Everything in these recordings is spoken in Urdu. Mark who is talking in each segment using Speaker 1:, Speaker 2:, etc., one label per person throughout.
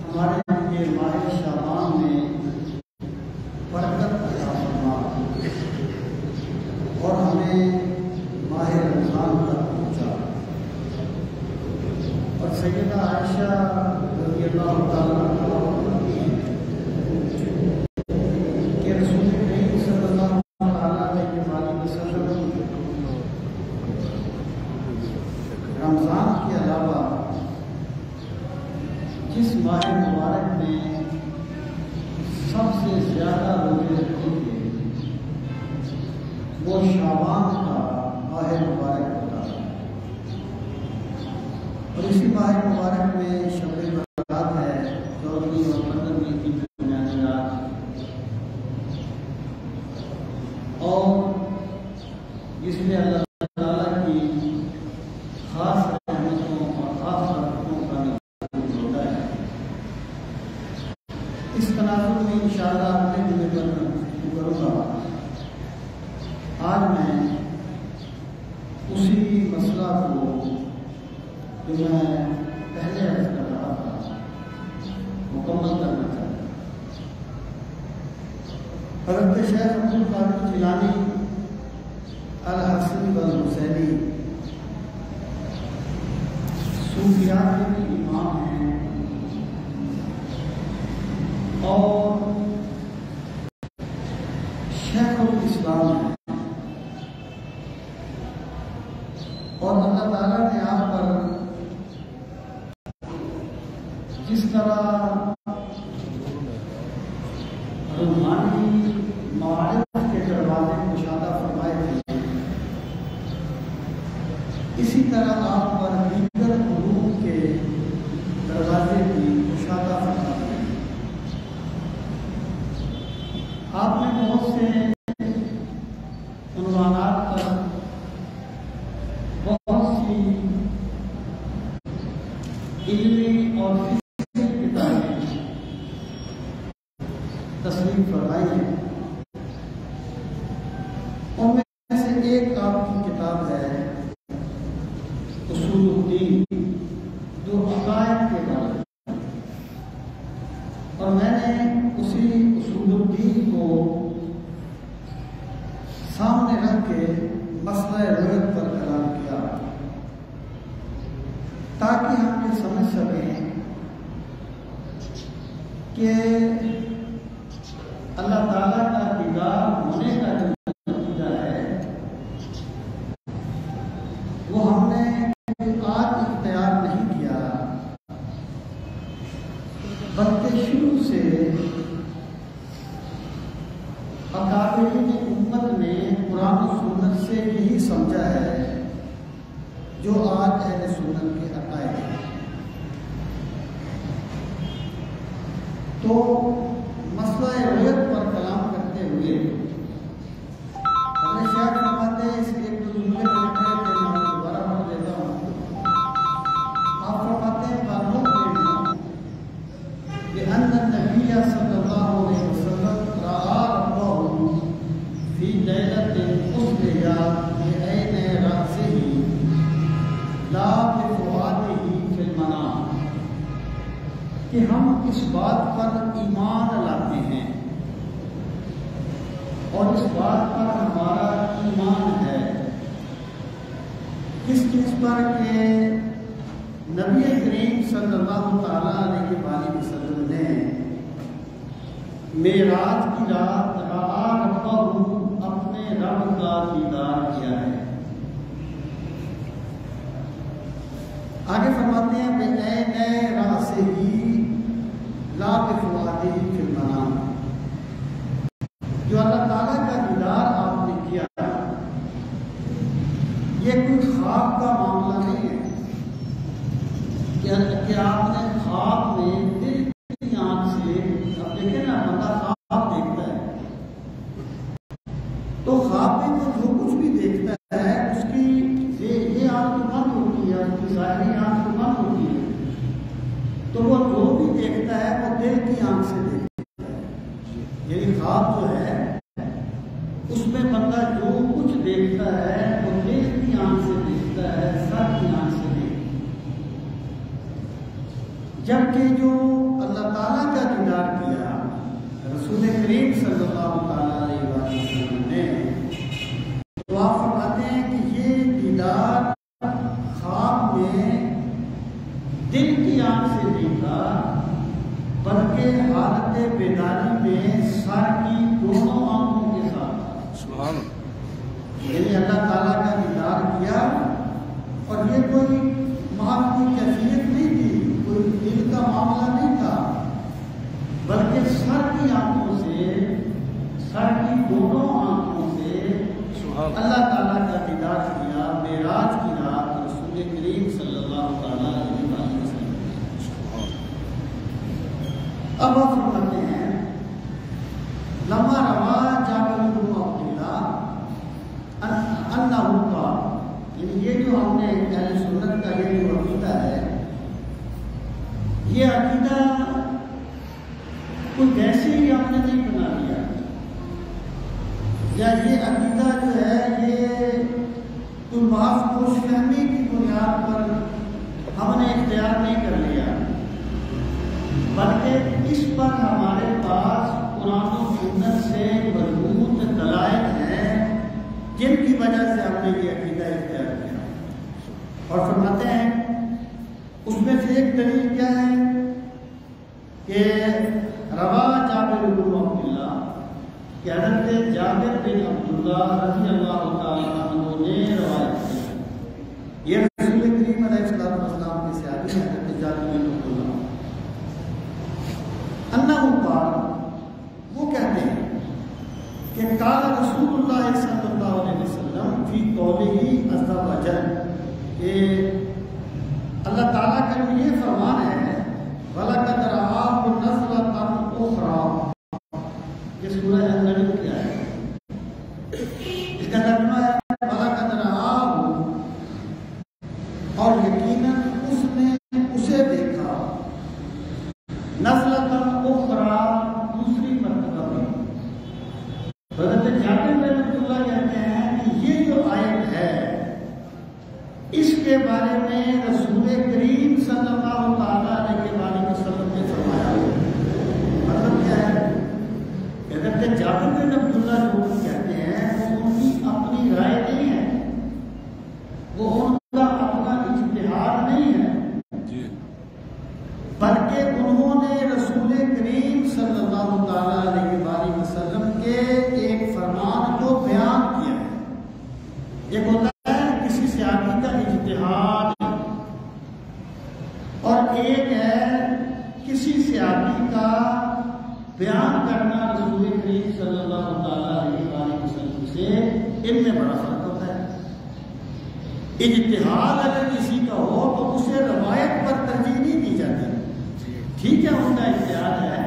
Speaker 1: ہمارے سیدہ عائشہ رضی اللہ تعالیٰ عنہا کہ رسول کریم صلی اللہ علیہ وسلم رمضان کے علاوہ جس ماہ مبارک میں سب سے زیادہ روزے رکھتے تھے وہ شعبان کا ماہ مبارک ہوتا ہے، اور اسی ماہ مبارک میں شب برات ہے، 14ویں اور 15ویں کی درمیانی رات، اور جس میں اللہ تعالیٰ کی خاص رحمتوں اور خاص برکتوں کا نزول ہوتا ہے۔ اس تناظر میں انشاءاللہ اپنے دل پر گفتگو کروں گا۔ آج میں اسی مسئلہ کو جو میں پہلے عرض کر رہا تھا مکمل کرنا چاہتا ہوں۔ حضرت شیخ عبد القادر جیلانی الحسنی والحسینی صوفیاء کے بھی امام ہیں اور شیخ الاسلام ہیں، اور اللہ تعالیٰ نے آپ پر جس طرح روحانی معارف کے دروازے مشاہدہ فرمائے تھے، اسی طرح آپ پر دیگر علوم کے دروازے بھی مشاہدہ فرمائے ہیں۔ آپ نے بہت سے عنوانات پر بہت سی علمی اور فکری کتابیں تصنیف فرمائی ہیں۔ ان میں سے ایک آپ کی کتاب ہے اصول الدین، جو عقائد کے بارے میں، اور میں نے اسی اصول الدین کو سامنے رکھ کے مسئلہ رؤیت پر کلام کیا تاکہ ہم یہ سمجھ سکیں کہ اللہ تعالیٰ کا دیدار ہونے کا جو نتیجہ ہے وہ ہم نے آج اختیار نہیں کیا، بلکہ شروع سے اکابرین امت نے قرآن و سنت سے یہی سمجھا ہے جو آج اہل سنت کے عقائد ہیں۔ تو مسئلہ رؤیت پر کلام کرتے ہوئے حضرت شیخ فرماتے ہیں، اس کے ایک دو جملے پڑھتے ہیں کہ میں دوبارہ پڑھ دیتا ہوں۔ آپ فرماتے ہیں بأن النبی صلی اللہ علیہ وسلم رأى ربه في ليلة أسريت بعين رأسه لا بفؤاده في المنام، کہ ہم اس بات پر ایمان لاتے ہیں اور اس بات پر ہمارا ایمان ہے، کس چیز پر کہ نبی کریم صلی اللہ تعالیٰ علیہ وآلہ وسلم نے معراج کی رات رأى ربہ اپنے رب کا دیدار کیا ہے۔ آگے فرماتے ہیں بعین رأسہ لا بفؤادہ فی المنام، جو اللہ تعالیٰ کا دیدار آپ نے کیا یہ کوئی خواب کا معاملہ نہیں ہے کہ آپ نے خواب میں دل کی آنکھ سے، اب دیکھیں نا بندہ خواب دیکھتا ہے تو خواب میں تو جو کچھ بھی دیکھتا ہے اس کی یہ آنکھ تو بند ہوتی ہے، اس کی ظاہری آنکھ تو بند ہوتی ہے، تو وہ جو بھی دیکھتا ہے وہ دل کی آنکھ سے دیکھتا ہے۔ یعنی خواب جو ہے اس میں بندہ جو کچھ دیکھتا ہے وہ دل کی آنکھ سے دیکھتا ہے، سر کی آنکھ سے دیکھتا ہے، جبکہ جو اللہ تعالیٰ کا دیدار کیا رسول کریم صلی اللہ تعالیٰ علیہ وسلم نے، تو آپ فرماتے ہیں کہ یہ دیدار خواب میں دل دل کی آنکھ سے دیکھا بلکہ حالت بیداری میں سر کی دونوں آنکھوں کے ساتھ.
Speaker 2: سبحان اللہ.
Speaker 1: یعنی اللہ تعالیٰ کا دیدار کیا اور یہ کوئی معمولی کیفیت نہیں تھی، کوئی دل کا معاملہ نہیں تھا، بلکہ سر کی آنکھوں سے، سر کی دونوں آنکھوں سے اللہ تعالیٰ کا دیدار کیا معراج کی رات رسول کریم صلی اللہ تعالیٰ علیہ وسلم. اب آپ فرماتے ہیں لما روا جابر بن عبداللہ انہ قال، یعنی یہ جو ہم نے اہل سنت کا یہ جو عقیدہ ہے، یہ عقیدہ کوئی ویسے ہی ہم نے نہیں بنا لیا، یا یہ عقیدہ جو ہے یہ کوئی محض خوش فہمی کی بنیاد پر ہم نے اختیار نہیں کر لیا، بلکہ اس پر ہمارے پاس قرآن و سنت سے مضبوط دلائل ہیں جن کی وجہ سے ہم نے یہ عقیدہ اختیار کیا. اور فرماتے ہیں اس میں سے ایک دلیل کیا ہے کہ روا جابر بن عبداللہ کہ حضرت جابر بن عبداللہ رضی اللہ تعالیٰ عنہ نے روایت کی. یہ رسول کریم علیہ السلام کے صحابی ہیں حضرت جابر بن عبداللہ. انہ قال، وہ کہتے ہیں کہ قال رسول اللہ صلی اللہ علیہ وسلم فی قولہ عز وجل، کہ اللہ تعالیٰ کا جو یہ فرمان ہے وَلَقَدْ رَآهُ نَزْلَةً أُخْرَىٰ، یہ سورہ النجم کی آیت ہے. اس کا ترجمہ ہے وَلَقَدْ رَآهُ، اور یقیناً اس نے اسے دیکھا، نزلۃ اخرى، دوسری مرتبہ میں. حضرت جابر بن عبداللہ کہتے ہیں کہ یہ جو آیت ہے اس کے بارے میں رسول کریم صلی اللہ تعالیٰ علیہ وسلم نے فرمایا. مطلب کیا ہے؟ حضرت جابر بن عبداللہ جو کہتے ہیں وہ ان کی اپنی رائے نہیں ہے، وہ ان کا اپنا اجتہاد نہیں ہے، بلکہ انہوں نے رسول کریم صلی اللہ تعالیٰ علیہ وآلہ وسلم کے ایک فرمان کو بیان کیا ہے. ایک ہوتا ہے کسی صحابی کا اجتہاد، اور ایک ہے کسی صحابی کا بیان کرنا رسول کریم صلی اللہ تعالیٰ علیہ وآلہ وسلم سے. ان میں بڑا فرق ہوتا ہے. اجتہاد اگر کسی کا ہو تو اسے روایت پر ترجیح نہیں دی جاتی. ٹھیک ہے ان کا اختیار ہے،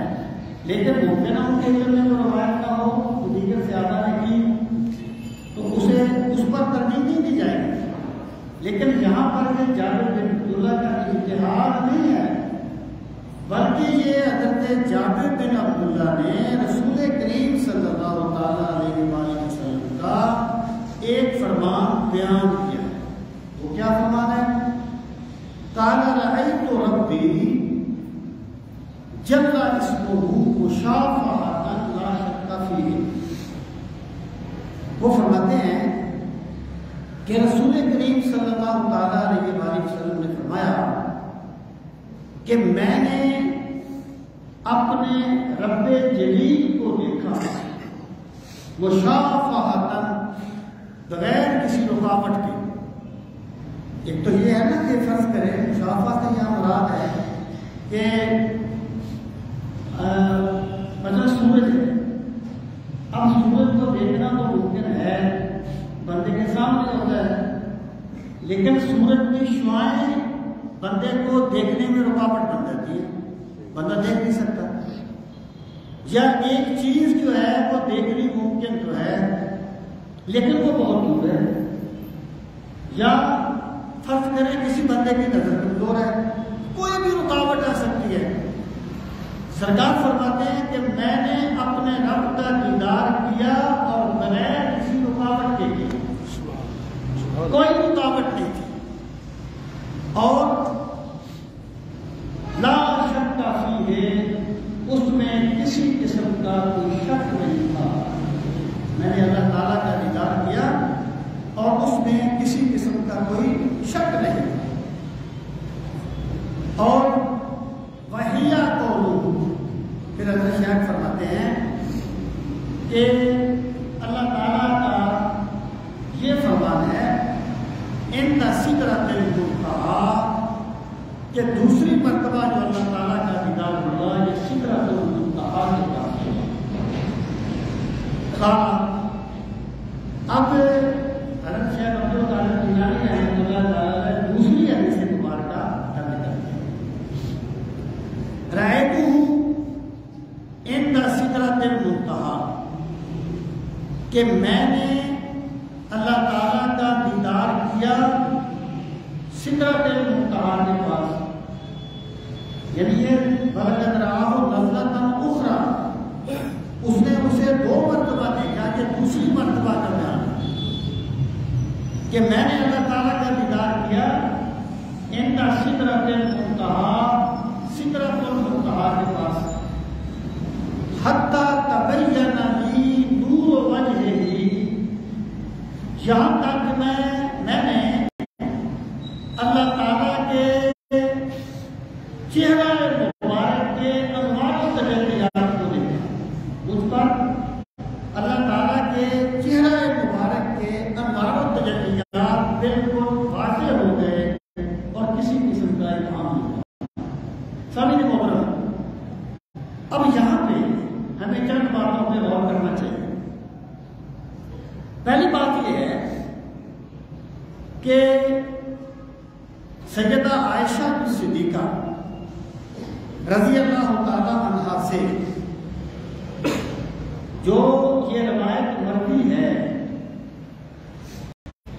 Speaker 1: لیکن ممکن ہے ان کے علم میں وہ روایت نہ ہو، دیگر زیادہ نے کی تو اسے اس پر ترجیح نہیں دی جائے گی. لیکن یہاں پر یہ جابر بن عبداللہ کا اجتہاد نہیں ہے، بلکہ یہ حضرت جابر بن عبداللہ نے رسول کریم صلی اللہ تعالیٰ علیہ وآلہ وسلم کا ایک فرمان بیان کیا ہے. وہ کیا فرمان ہے؟ قال رأیت ربی جل اسمہ مشافہۃ لا شک فیہ. وہ فرماتے ہیں کہ رسول کریم صلی اللہ تعالیٰ علیہ وآلہ وسلم نے فرمایا کہ میں نے اپنے رب جلیل کو دیکھا مشافہۃ، بغیر کسی رکاوٹ کے. ایک تو یہ ہے نا کہ فرض کریں مشافہ سے یہاں مراد ہے کہ مثلا سورج ہے، اب سورج کو دیکھنا تو ممکن ہے، بندے کے سامنے ہوتا ہے، لیکن سورج کی شعاعیں بندے کو دیکھنے میں رکاوٹ بن جاتی ہے، بندہ دیکھ نہیں سکتا. یا ایک چیز جو ہے وہ دیکھنی ممکن تو ہے لیکن وہ بہت دور ہے. یا فرض کریں کسی بندے کی نظر کمزور ہے، کوئی بھی رکاوٹ آ سکتی ہے. سرکار فرماتے ہیں کہ میں نے اپنے رب کا دیدار کیا اور بغیر کسی رکاوٹ کے کیا، کوئی رکاوٹ نہیں تھی، اور لا شک فیہ ہے، اس میں کسی قسم کا کوئی شک نہیں تھا. میں نے اللہ تعالیٰ کا دیدار کیا اور اس میں کسی قسم کا کوئی شک نہیں تھا. اور کرتے ہیں کہ اللہ تعالیٰ کا یہ فرمان ہے عند سدرۃ المنتہی کہ دوسری مرتبہ جو اللہ تعالیٰ کا دیدار ہوا یہ سدرۃ المنتہی کے پاس ہوا۔ اب حضرت شیخ عبد القادر جیلانی رحمۃ اللہ تعالیٰ نے دوسری حدیث مبارکہ نقل کرتے ہیں، رأیتہ عند سدرۃ المنتہی، کہ میں نے اللہ تعالیٰ کا دیدار کیا سدرۃ المنتہی کے پاس، یعنی یہ بلغت رآہ نزلۃ اخری، اس نے اسے 2 مرتبہ دیکھا کہ دوسری مرتبہ کا بیان کہ میں نے اللہ تعالیٰ کا دیدار کیا عند سدرۃ المنتہی، سدرۃ المنتہی کے پاس، حتی تبین لی نور وجہہ، یہاں تک میں نے اللہ تعالیٰ کے چہرہ مبارک کے انوار و تجلیات کو دیکھا، مجھ پر اللہ تعالیٰ کے چہرہ مبارک کے انوار و تجلیات بالکل واضح ہو گئے اور کسی قسم کا ابہام نہیں ہوا۔ سامعین محترم، اب یہاں پہ ہمیں چند باتوں پہ غور کرنا چاہیے۔ پہلی بات یہ ہے کہ سیدہ عائشہ صدیقہ رضی اللہ تعالی عنہا سے جو یہ روایت مروی ہے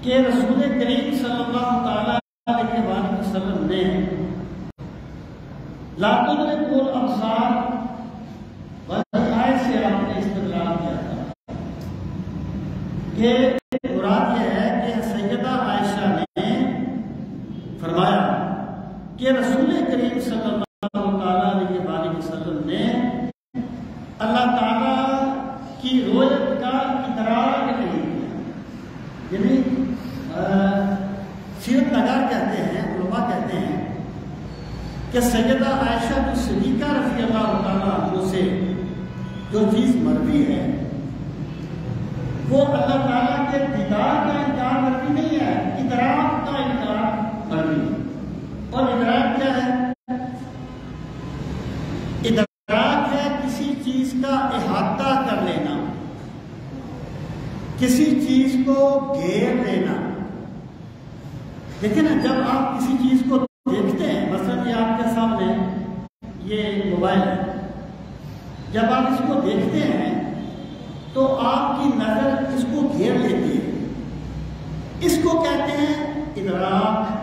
Speaker 1: کہ رسول کریم صلی اللہ تعالی علیہ وآلہ وسلم نے لا تدرکہ الابصار سے آپ نے استدلال کیا تھا کہ مراد یہ ہے کہ سیدہ عائشہ نے فرمایا کہ رسول کریم صلی اللہ تعالیٰ علیہ وآلہ وسلم نے اللہ تعالیٰ کی رؤیت کا ادراک نہیں کیا، یعنی سیرت نگار کہتے ہیں، علماء کہتے ہیں کہ سیدہ عائشہ صدیقہ رضی اللہ تعالیٰ عنہ سے جو چیز مروی ہے وہ اللہ تعالیٰ کے دیدار کا انکار مروی نہیں ہے، ادراک کا انکار مروی ہے۔ اور ادراک کیا ہے؟ ادراک ہے کسی چیز کا احاطہ کر لینا، کسی چیز کو گھیر لینا۔ دیکھیں نا، جب آپ کسی چیز کو دیکھتے ہیں، مثلا یہ آپ کے سامنے یہ موبائل ہے، جب آپ اس کو دیکھتے ہیں تو آپ کی نظر اس کو گھیر لیتی ہے، اس کو کہتے ہیں ادراک۔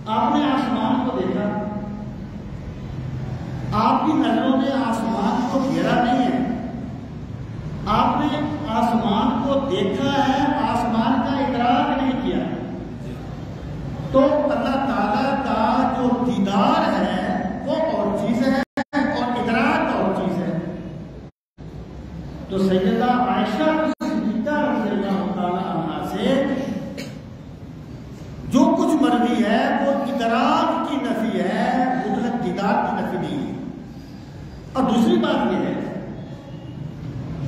Speaker 1: آپ نے آسمان کو دیکھا، آپ کی نظروں نے آسمان کو گھیرا نہیں ہے، آپ نے آسمان کو دیکھا ہے، آسمان کا ادراک نہیں کیا۔ تو اللہ تعالیٰ کا جو دیدار ہے وہ اور چیز ہے اور ادراک اور چیز ہے۔ تو سیدہ عائشہ صدیقہ رضی اللہ تعالی عنہا سے جو کچھ مروی ہے وہ ادراک کی نفی ہے، مطلق دیدار کی نفی نہیں ہے۔ اور دوسری بات یہ ہے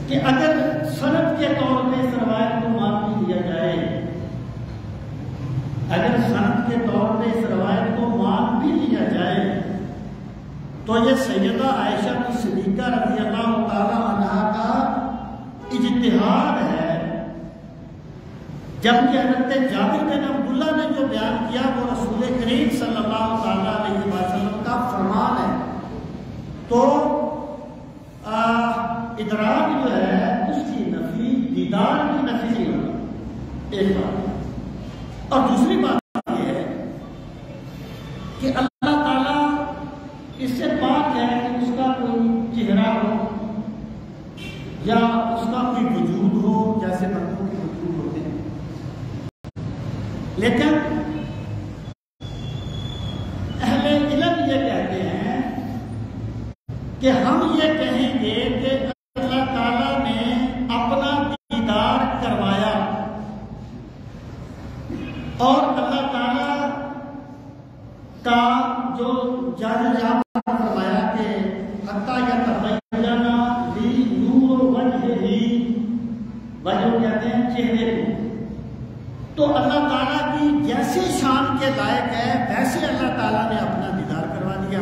Speaker 1: کہ اگر سند کے طور پہ اس روایت کو مان بھی لیا جائے، اگر سند کے طور پہ اس روایت کو مان بھی لیا جائے تو یہ سیدہ عائشہ صدیقہ رضی اللہ تعالی عنہا کا اجتہاد ہے، جبکہ حضرت جابر بن عبداللہ نے جو بیان کیا وہ رسول کریم صلی اللہ تعالی علیہ وسلم کا فرمان ہے۔ تو ادراک جو ہے اس کی نفی دیدار کی نفی نہیں ہوگا، ایک بات۔ اور دوسری بات یہ ہے کہ اللہ تعالیٰ اس سے پاک ہے کہ اس کا کوئی چہرہ ہو یا اس کا کوئی وجود ہو جیسے بندوں کے وجود ہوتے ہیں، لیکن اہل علم یہ کہتے ہیں کہ ہم یہ کہیں گے کہ اللہ تعالیٰ نے اپنا دیدار کروایا اور اللہ تعالیٰ کا جو جانا فرمایا کہ حتیٰ یتبین لی وجہ کہتے ہیں چہرے کو. تو اللہ تعالیٰ کی جیسے شان کے لائق ہے ویسے اللہ تعالیٰ نے اپنا دیدار کروا دیا.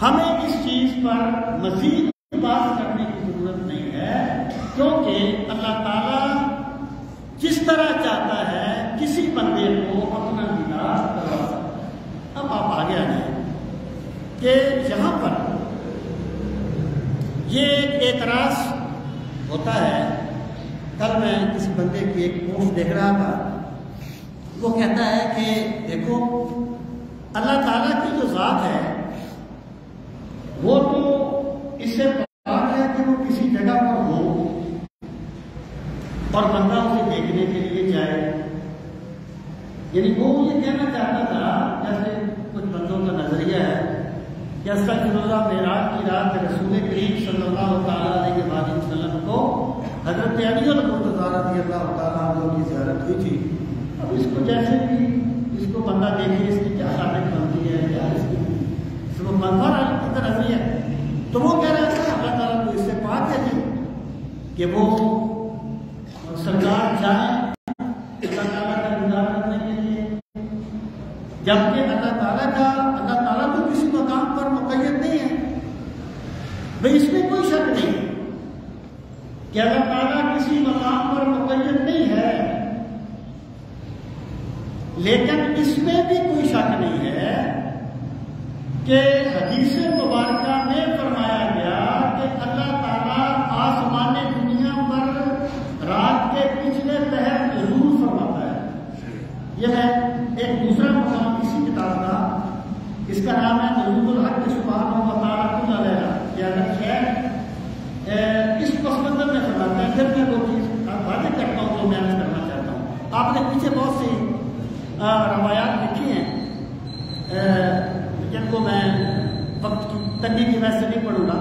Speaker 1: ہمیں اس چیز پر مزید بات کرنے کی ضرورت نہیں ہے، کیونکہ اللہ تعالیٰ جس طرح چاہتا ہے کسی بندے کو اپنا دیدار کروا سکتا ہے. اب آپ آگے آ جائیں کہ یہاں پر یہ ایک اعتراض ہوتا ہے. کل میں کسی بندے کی ایک پوسٹ دیکھ رہا تھا، وہ کہتا ہے کہ دیکھو اللہ تعالیٰ کی جو ذات ہے وہ تو اس سے پاک ہے کہ وہ کسی جگہ پر ہو اور بندہ اسے دیکھنے کے لیے جائے. یعنی وہ یہ کہنا چاہتا تھا جیسے کچھ بندوں کا نظریہ ہے کہ استغفراللہ معراج کی رات رسول کریم صلی اللہ تعالیٰ علیہ وسلم کو حضرت علی المرتضیٰ رضی اللہ تعالیٰ عنہ کی زیارت ہوئی تھی. اب اس کو جیسے بھی اس کو بندہ دیکھے اس کی کیا حالت بنتی ہے، کیا اس کو منظر کی نظریہ ہے. تو وہ کہہ رہا تھا اللہ تعالیٰ کو اس سے پاک ہے جی کہ وہ سرکار جائیں اللہ تعالیٰ کا دیدار کرنے کے لیے، جبکہ اللہ تعالیٰ تو کسی مقام پر مقید نہیں ہے. بھئی اس میں کوئی شک نہیں کہ اللہ تعالیٰ کسی مقام پر مقید نہیں ہے، لیکن اس میں بھی کوئی شک نہیں ہے کہ حدیث مبارکہ میں فرمایا گیا کہ اللہ تعالیٰ آسمان دنیا پر رات کے پچھلے پہر ضرور فرماتا ہے. یہ ہے ایک دوسرا مقام اسی کتاب کا، اس کا نام ہے نزول الحق سبحانہ و تعالیٰ کل لیلہ. یہ اگر خیر اس پس منظر میں فرماتا ہے. پھر میں وہ چیز واضح کرتا ہوں جو میں عرض کرنا چاہتا ہوں. آپ نے پیچھے بہت سی روایات لکھی ہیں جن کو میں وقت کی تنگی کی وجہ سے نہیں پڑھوں گا.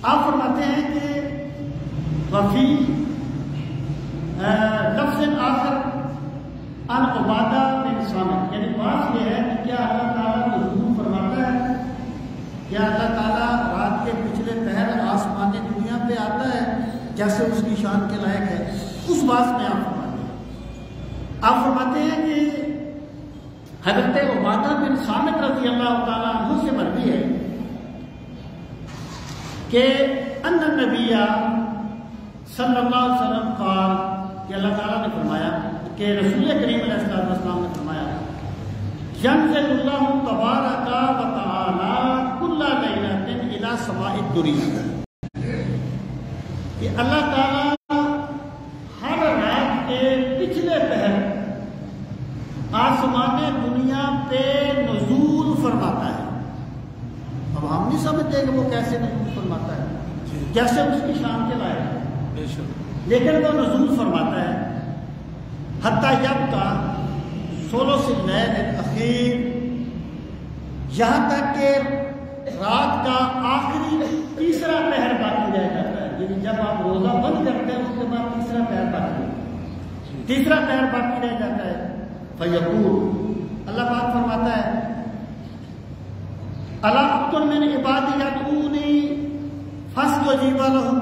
Speaker 1: آپ فرماتے ہیں کہ وفی لفظ آخر ان عبادہ بن صامت، یعنی بات یہ ہے کہ کیا اللہ تعالیٰ نزول فرماتا ہے، کیا اللہ تعالیٰ رات کے پچھلے پہر آسمان دنیا پہ آتا ہے جیسے اس کی شان کے لائق ہے. اس بات میں آپ فرماتے ہیں کہ حضرت عبادہ بن صامت رضی اللہ تعالیٰ عنہ سے مروی ہے کہ ان النبی صلی اللہ علیہ وسلم قال کہ اللہ تعالیٰ نے فرمایا کہ رسول کریم علیہ السلام نے فرمایا ينزل اللہ تبارک و تعالی کل لیلۃ الی سماء الدنیا، کہ اللہ تعالیٰ ہر رات کے پچھلے پہر آسمان دنیا پہ نزول فرماتا ہے. اب ہم نہیں سمجھتے کہ وہ کیسے نزول فرماتا ہے، کیسے اس کی شان کے لائق ہے، لیکن وہ نزول فرماتا ہے. حتیٰ یبقی ثلث اللیل الاخیر، یہاں تک کہ رات کا آخری تیسرا پہر باقی رہ جاتا ہے. یعنی جب آپ روزہ بند کرتے ہیں اس کے بعد تیسرا پہر باقی رہ جاتا ہے. فیقول، اللہ پاک فرماتا ہے الا اکن من عبادی یدعونی فاستجیب لهم،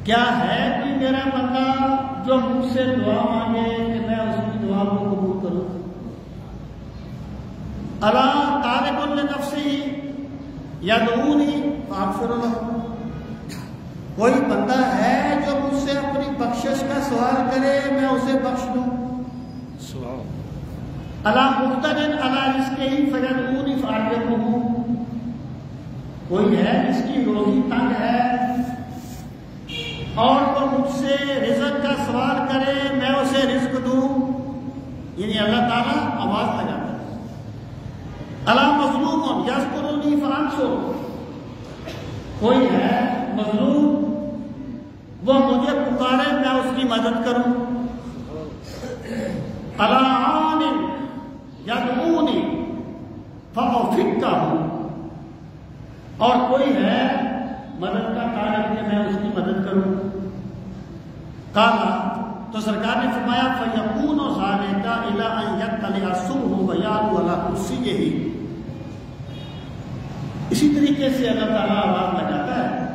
Speaker 1: کیا ہے کوئی میرا بندہ جو مجھ سے دعا مانگے کہ میں اس کی دعا کو قبول کروں. الا تارک لنفسہ یدعونی فاغفر له، کوئی بندہ ہے جو مجھ سے اپنی بخشش کا سوال کرے میں اسے بخش دوں. الا مقتدر الا رزقہ فیدعونی فارزقہ، کوئی ہے جس کی روزی تنگ ہے اور وہ مجھ سے رزق کا سوال کرے میں اسے رزق دوں. یعنی اللہ تعالیٰ آواز لگاتا ہے. الا مظلوم یذکرنی فانصر، کوئی ہے مظلوم وہ مجھے پکارے میں اس کی مدد کروں. الا عان یدعونی فاوفقہ، اور کوئی ہے مدد کا طالب کہ میں اس کی مدد کروں. کہا تو سرکار نے فرمایا فیکون ذالک الی ان یطلع الصبح ویعلو علی کرسیہ، اسی طریقے سے اللہ تعالیٰ آواز لگاتا ہے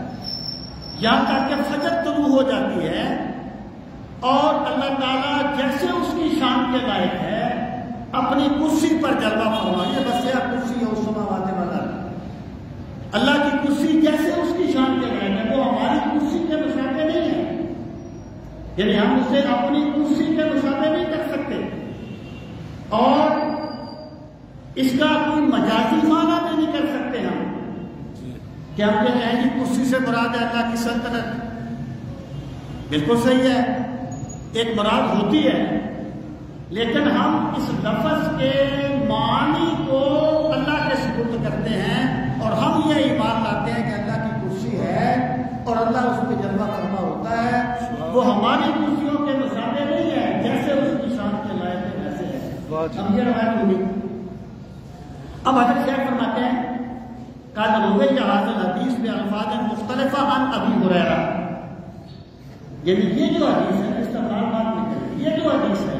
Speaker 1: یہاں تک کہ فجر طلوع ہو جاتی ہے اور اللہ تعالیٰ جیسے اس کی شان کے لائق ہے اپنی کرسی پر جلوہ فرمائے. بس یہ کرسی ہے اس سماوات والا اللہ کی کرسی جیسے اس کی شان کے لائق ہے. وہ ہماری کرسی کے مشابہ نہیں ہے، یعنی ہم اسے اپنی کرسی کے مشابہ نہیں کر سکتے، اور اس کا کوئی مجازی معنی بھی نہیں کر سکتے ہم کہ ہم یہ کہیں گے کرسی سے مراد ہے اللہ کی سلطنت. بالکل صحیح ہے، ایک مراد ہوتی ہے، لیکن ہم اس لفظ کے معنی کو اللہ کے سپرد کرتے ہیں اور ہم یہ ایمان لاتے ہیں کہ اللہ کی کرسی ہے اور اللہ اس پہ جلوہ فرما ہوتا ہے. وہ ہماری کرسیوں کے مشابہ نہیں ہے، جیسے اس کی شان کے لائق ہے ویسے ہے. اب یہ روایت ہوگی. اب حضرت شیخ فرماتے ہیں قال روی هذا الحدیث بألفاظ مختلفہ عن ابی ہریرہ. یعنی یہ جو حدیث ہے استقرار بات نہیں کرے، یہ جو حدیث ہے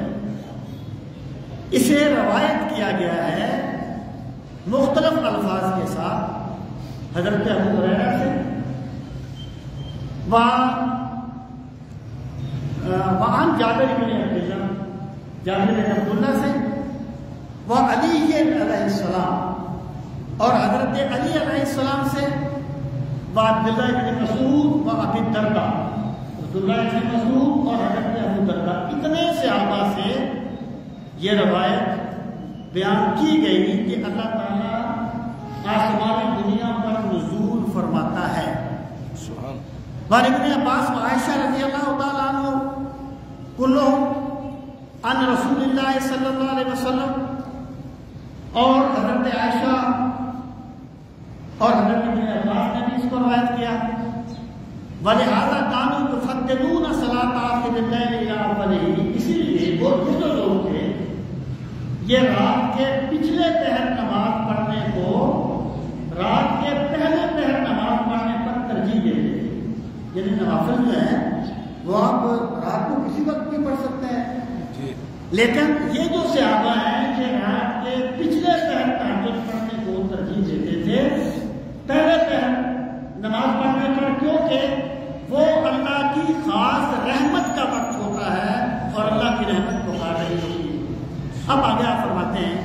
Speaker 1: اسے روایت کیا گیا ہے مختلف الفاظ کے ساتھ حضرت ابو ہریرہ سے وعن جابر بن عبداللہ، جابر بن عبداللہ سے، وعلی علیہ السلام، اور حضرت علی علیہ السلام سے، وعبداللہ بن مسعود وابی الدرداء، عبداللہ بن مسعود اور حضرت ابو الدرداء. اتنے صحابہ سے یہ روایت بیان کی گئی کہ اللہ تعالیٰ آسمان دنیا پر نزول فرماتا ہے. وعن ابن عباس وعائشہ رضی اللہ تعالیٰ عنہ کلہم عن رسول اللہ صلی اللہ علیہ وسلم، اور حضرت عائشہ اور حضرت ابن عباس نے بھی اس کو روایت کیا. وَلِهَذَا كَانُوا يُفَضِّلُونَ صَلَاةَ آخِرِ اللَّيْلِ إِلَىٰ أَوَّلِهِ. اسی لیے وہ جو لوگ تھے یہ رات کے پچھلے پہر نماز پڑھنے کو رات کے پہلے پہر نماز پڑھنے پر ترجیح دیتے تھے. یعنی نوافل جو ہیں وہ آپ رات کو کسی وقت بھی پڑھ سکتے ہیں، لیکن یہ جو صحابہ ہیں یہ رات کے پچھلے پہر تہجد پڑھنے کو ترجیح دیتے تھے پہلے پہر نماز پڑھنے پر، کیونکہ وہ اللہ کی خاص رحمت کا وقت ہوتا ہے اور اللہ کی رحمت پکار رہی ہوتی ہے. اب آگے آپ فرماتے ہیں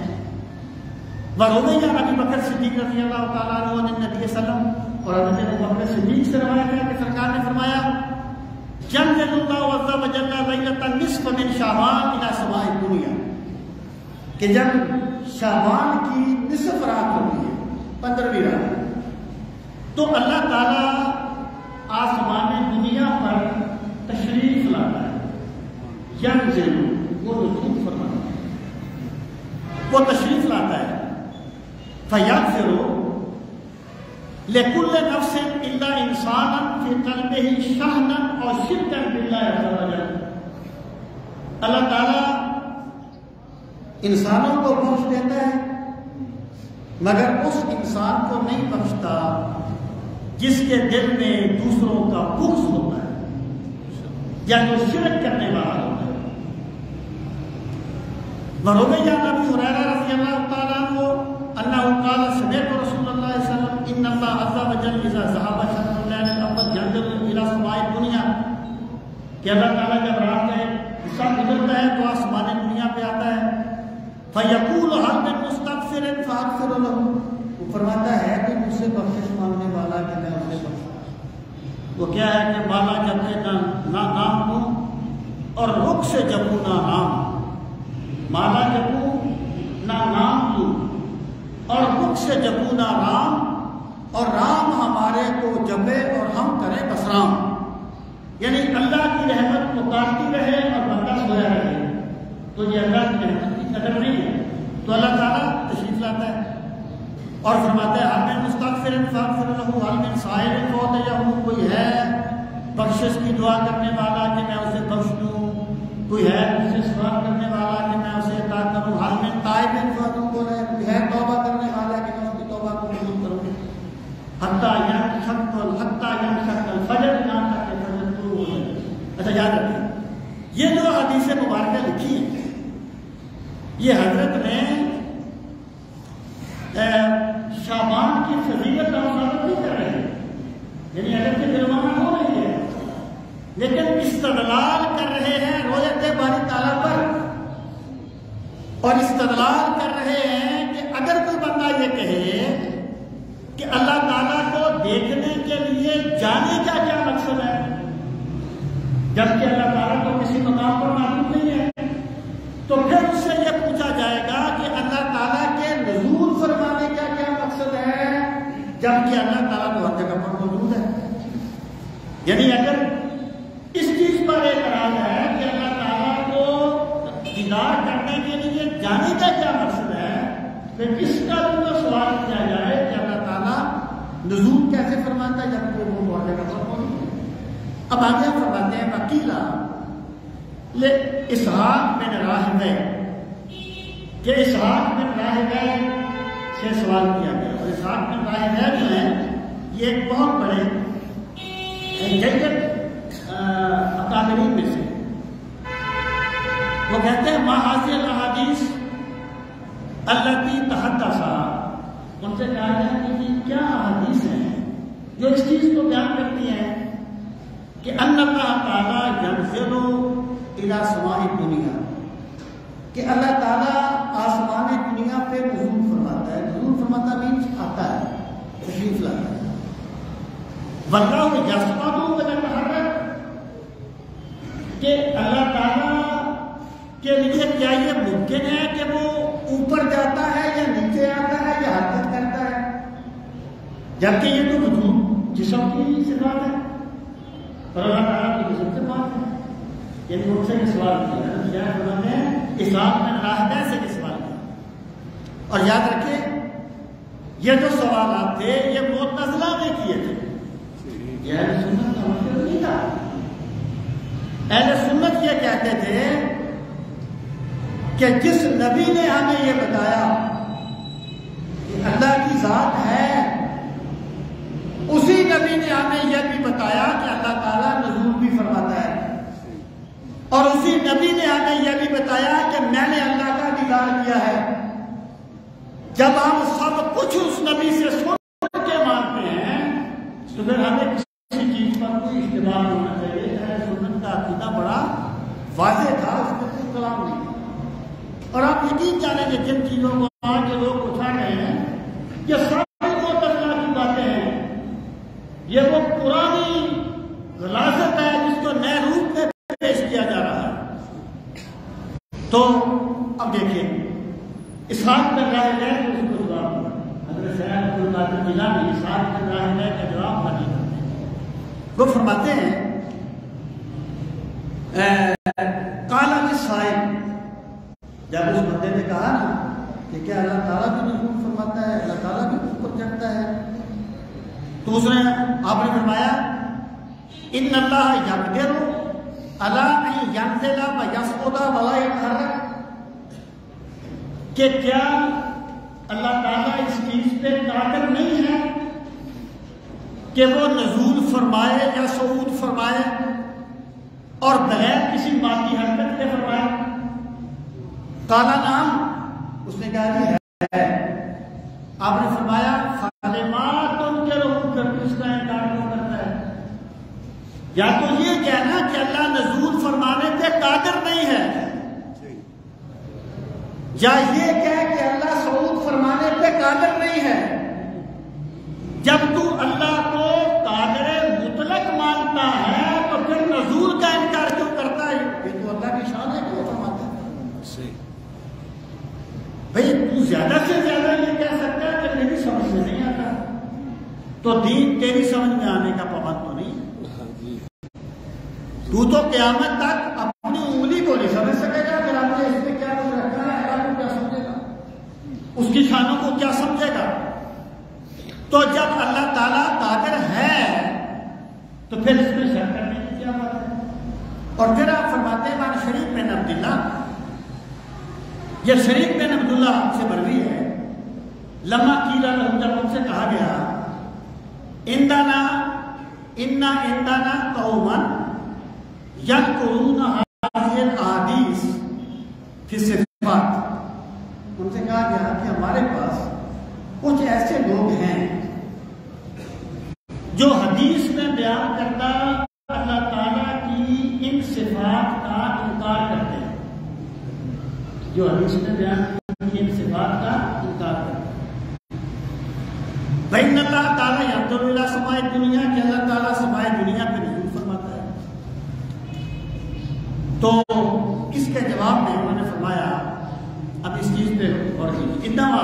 Speaker 1: وروی عن ابی بکر صدیق رضی اللہ تعالیٰ عنہ عن النبی صلی اللہ علیہ وسلم، اور حضرت ابو بکر صدیق سے روایت ہے کہ سرکار نے فرمایا جنزل اللہ عز وجل لیلۃ النصف من شعبان الی سماء الدنیا، کہ جب شعبان کی نصف رات ہوتی ہے 15ویں رات تو اللہ تعالیٰ آسمان دنیا پر تشریف لاتا ہے. ینزل وہ نزول فرماتا ہے، وہ تشریف لاتا ہے. فیغفر لکل نفس الا انسانا فی قلبہ شہنا اور شرکا باللہ عز وجل. اللہ تعالیٰ انسانوں کو بخش دیتا ہے مگر اس انسان کو نہیں بخشتا جس کے دل میں دوسروں کا بغض ہوتا ہے یا جو شرک کرنے والا ہوتا ہے. وروی عن ابی ہریرہ رضی اللہ تعالیٰ عنہ انہ قال سمعت رسول اللہ صلی اللہ علیہ وسلم ان اللہ عز وجل اذا ذهب شطر الليل الاول ينزل الى سماء الدنیا، کہ اللہ تعالیٰ جب رات کا حصہ گزرتا ہے تو آسمان دنیا پہ آتا ہے. فیقول هل من مستغفر فاغفر له، وہ فرماتا ہے کہ مجھ سے بخشش مانگنے والا کہ میں اسے بخشوں. وہ کیا ہے کہ مالا جب نہ نام ہوں اور رخ سے جبوں نہ نام، مالا جبوں نہ نام ہوں اور رخ سے جبوں نہ رام، اور رام ہمارے کو جبے اور ہم کریں بس رام. یعنی اللہ کی رحمت پکارتی رہے اور بندہ سویا رہے تو یہ اللہ کی رحمت کی قدر نہیں ہے. تو اللہ تعالیٰ تشریف لاتا ہے اور فرماتا ہے حل من مستغفر فاغفر له حل من سائل فاعطيه، کوئی ہے بخشش کی دعا کرنے والا کہ میں اسے بخش دوں، کوئی ہے مجھ سے سوال کرنے والا کہ میں اسے عطا کروں. حل من تائب فاتوب الیہ، کوئی ہے توبہ کرنے والا کہ میں اس کی توبہ کو قبول کروں. حتی ینشق الفجر، یہاں تک کہ فجر طلوع ہو جائے. اچھا یاد رکھیں یہ جو حدیث مبارکہ لکھی ہے یہ حضرت نے شعبان کی فضیلت کا ثابت نہیں کر رہے ہیں، یعنی اگر کہ جرمانہ ہو رہی ہے لیکن استدلال کر رہے ہیں رؤیت باری تعالیٰ پر، اور استدلال کر رہے ہیں کہ اگر کوئی بندہ یہ کہے کہ اللہ تعالیٰ کو دیکھنے کے لیے جانے کا کیا مقصد ہے، جبکہ اللہ تعالیٰ کو کسی مقام پر معلوم نہیں ہے، تو پھر اس سے یہ پوچھا جائے گا کہ اللہ تعالیٰ کے نزول فرمانے کا کیا مقصد ہے، جبکہ اللہ تعالیٰ تو ہر جگہ پر موجود ہے۔ یعنی اگر اس چیز پر اعتراض ہے کہ اللہ تعالیٰ کو دیدار کرنے کے لیے جانے کا کیا مقصد ہے، پھر اس کا بھی تو سوال کیا جائے کہ اللہ تعالیٰ نزول کیسے فرماتا ہے جبکہ وہ ہر جگہ پر موجود ہے۔ اب آگے فرماتے ہیں وکیلا اسحاق بن راہوے کہ اسحاق بن راہوے سے سوال کیا گیا، اور اسحاق بن راہوے جو ہیں یہ ایک بہت بڑے جید اکابرین میں سے، وہ کہتے ہیں ماحاذ الاحادیث التی تحدثا، ان سے کہا گیا کہ یہ کیا احادیث ہیں جو اس چیز کو بیان کرتی ہیں کہ ان اللہ تعالیٰ ینزل الی سماء الدنیا، کہ اللہ تعالیٰ آسمان دنیا پہ نزول فرماتا ہے۔ نزول فرماتا مینس آتا ہے، تشریف لاتا ہے۔ واللہ یصعد ویتحرک، کہ اللہ تعالیٰ کے لیے کیا یہ ممکن ہے کہ وہ اوپر جاتا ہے یا نیچے آتا ہے یا حرکت کرتا ہے، جبکہ یہ تو وجود جسم کی صفات ہے، اور اللہ تعالیٰ کی جسم سے بات ہے۔ یعنی ان سے یہ سوال کیا ہے، انہوں نے اسحاق بن راہوے سے یہ سوال کیا، اور یاد رکھیں یہ جو سوالات تھے یہ معتزلہ نے کیے تھے، یہ اہل سنت کا مطلب نہیں تھا۔ اہل سنت یہ کہتے تھے کہ جس نبی نے ہمیں یہ بتایا کہ اللہ کی ذات ہے، اسی نبی نے ہمیں یہ بھی بتایا کہ اللہ تعالیٰ نزول بھی فرماتا ہے، اور اسی نبی نے ہمیں یہ بھی بتایا کہ میں نے اللہ کا دیدار کیا ہے۔ جب ہم سب کچھ اس نبی سے سن کے مانتے ہیں تو پھر ہمیں کسی چیز پر کوئی اشتباہ ہونا چاہیے۔ سنت کا عقیدہ بڑا واضح تھا، اس میں کوئی کلام نہیں تھا، اور آپ یقین جانیں کہ جن چیزوں کو آج لوگ اٹھا رہے ہیں یہ ساری معتزلہ کی باتیں ہیں، یہ وہ پرانی غلاظت ہے جس کو نئے روپ میں پیش کیا جا رہا ہے۔ تو اب دیکھیں اسحاق بن راہوے نے اس کو جواب دیا، حضرت سید عبد القادر جیلانی اسحاق بن راہوے کا جواب نہیں کرتے ہیں۔ وہ فرماتے ہیں قال للسائل، جب اس بندے نے کہا نا کہ کیا اللہ تعالیٰ بھی نزول فرماتا ہے، اللہ تعالیٰ بھی اوپر چڑھتا ہے، تو اس نے آپ نے فرمایا ان اللہ یقدر علی ان ینزل ویصعد ولا یتحرک، کہ کیا اللہ تعالیٰ اس چیز پہ قادر نہیں ہے کہ وہ نزول فرمائے یا صعود فرمائے اور بغیر کسی مادی حرکت کے فرمائے؟ قال نعم، اس نے کہا جی ہے۔ آپ نے فرمایا فلما تنکرہ، پھر اس کا انکار کیوں کرتا ہے؟ یا تو یہ کہنا کہ اللہ نزول فرمانے پہ قادر نہیں ہے، یا یہ کہہ کہ اللہ صعود فرمانے پہ قادر نہیں ہے۔ جب تو اللہ کو قادر مطلق مانتا ہے تو پھر نزول کا انکار کیوں کرتا ہے؟ یہ تو اللہ کی شان ہے کہ وہ فرماتا ہے۔ بھئی تو زیادہ سے زیادہ یہ کہہ سکتا ہے کہ میری سمجھ میں نہیں آتا، تو دین تیری سمجھ میں آنے کا پابند تو نہیں ہے۔ تو قیامت تک اپنی انگلی کو نہیں سمجھ سکے گا، پھر آپ نے اس میں کیا کچھ رکھا ہے، اللہ کو کیا سمجھے گا، اس کی شانوں کو کیا سمجھے گا؟ تو جب اللہ تعالیٰ قادر ہے تو پھر اس میں شک کرنے کی کیا بات ہے؟ اور پھر آپ فرماتے ہیں مانا شریک بن عبداللہ، یہ شریک بن عبداللہ سے مروی ہے، لما قیل لہم، جب ان سے کہا گیا اندنا قوما یذکرون هذه الاحادیث فی الصفات، ان سے کہا گیا کہ ہمارے پاس کچھ ایسے لوگ ہیں جو حدیث حدیث میں بیان کردہ اللہ تعالیٰ کی ان صفات کا انکار کرتے ہیں، جو حدیث میں بیان کی ان صفات کا انکار کرتے ہیں۔ بھائی اللہ تعالیٰ ينظر إلى سماء الدنیا کہ اللہ تعالیٰ سماء دنیا پہ نزول فرماتا ہے، تو اس کے جواب میں انہوں نے فرمایا، اب اس چیز پہ اور انما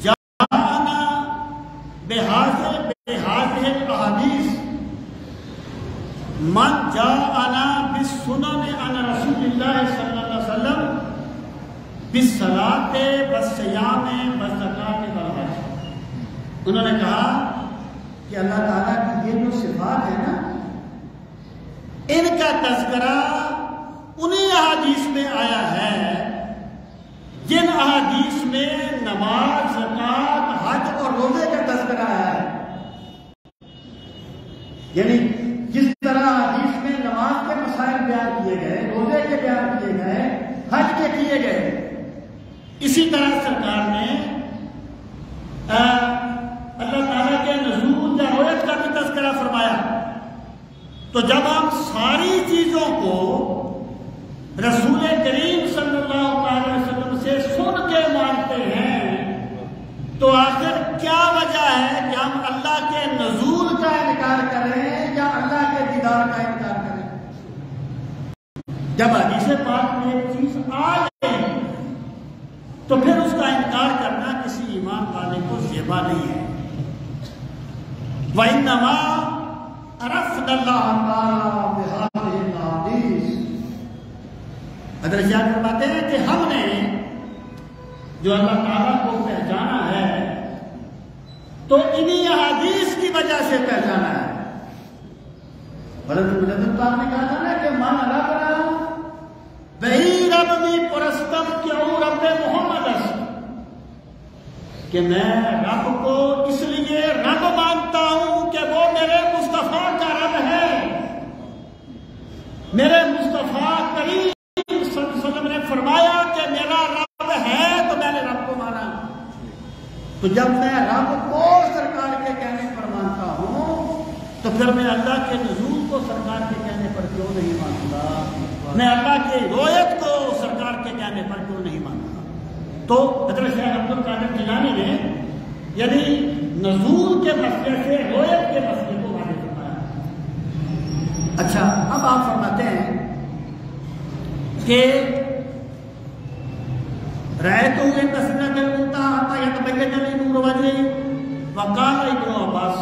Speaker 1: جاءنا بهذه الاحاديث من جاءنا بالسنن عن رسول الله صلی اللہ علیہ وسلم بالصلاۃ والصيام والزکاۃ والحج۔ انہوں نے کہا کہ اللہ تعالیٰ کی یہ جو صفات ہے نا، ان کا تذکرہ انہی احادیث میں آیا ہے جن احادیث میں نماز، زکوٰۃ، حج اور روزے کا تذکرہ آیا ہے۔ یعنی جس طرح حدیث میں نماز کے مسائل بیان کیے گئے، روزے کے بیان کیے گئے، حج کے کیے گئے، اسی طرح سرکار نے اللہ تعالیٰ کے نزول یا رویت کا بھی تذکرہ فرمایا۔ تو جب ہم ساری چیزوں کو رسول کریم صلی اللہ علیہ وسلم سے سن کے مانتے ہیں، تو آخر کیا وجہ ہے کہ ہم اللہ کے نزول کا انکار کریں یا اللہ کے دیدار کا انکار کریں؟ جب حدیث پاک میں ایک چیز آ گئی تو پھر اس کا انکار کرنا کسی ایمان والے کو زیبا نہیں ہے۔ وَإِنَّمَا عَرَفْنَا اللَّهَ تَعَالَىٰ بِهَٰذِهِ الْأَحَادِيثِ۔ حضرت شاہ فرماتے ہیں کہ ہم نے جو اللہ تعالیٰ کو پہچانا ہے تو انہی احادیث کی وجہ سے پہچانا ہے۔ حضرت مجدد پاک نے کہا تھا نا کہ من رب را بہی رب بھی پرستم کیوں رب محمد است، کہ میں رب کو اس لیے رب مانتا ہوں کہ وہ میرے مصطفیٰ کا رب ہے، میرے مصطفیٰ کریم صلی اللہ علیہ وسلم نے فرمایا کہ میرا رب ہے تو میں نے رب کو مانا۔ تو جب میں رب کو سرکار کے کہنے پر مانتا ہوں تو پھر میں اللہ کے نزول کو سرکار کے کہنے پر کیوں نہیں مانتا؟ میں اللہ کی رویت کو سرکار کے کہنے پر کیوں نہیں مانتا؟ تو حضرت شیخ عبد القادر جیلانی نے یعنی نزول کے مسئلے سے رویت کے مسئلے کو واضح فرمایا۔ اچھا، اب آپ فرماتے ہیں کہ رأیتہ سدرۃ المنتہیٰ حتی یتبین لی نور وجہہ، وقال ابن عباس،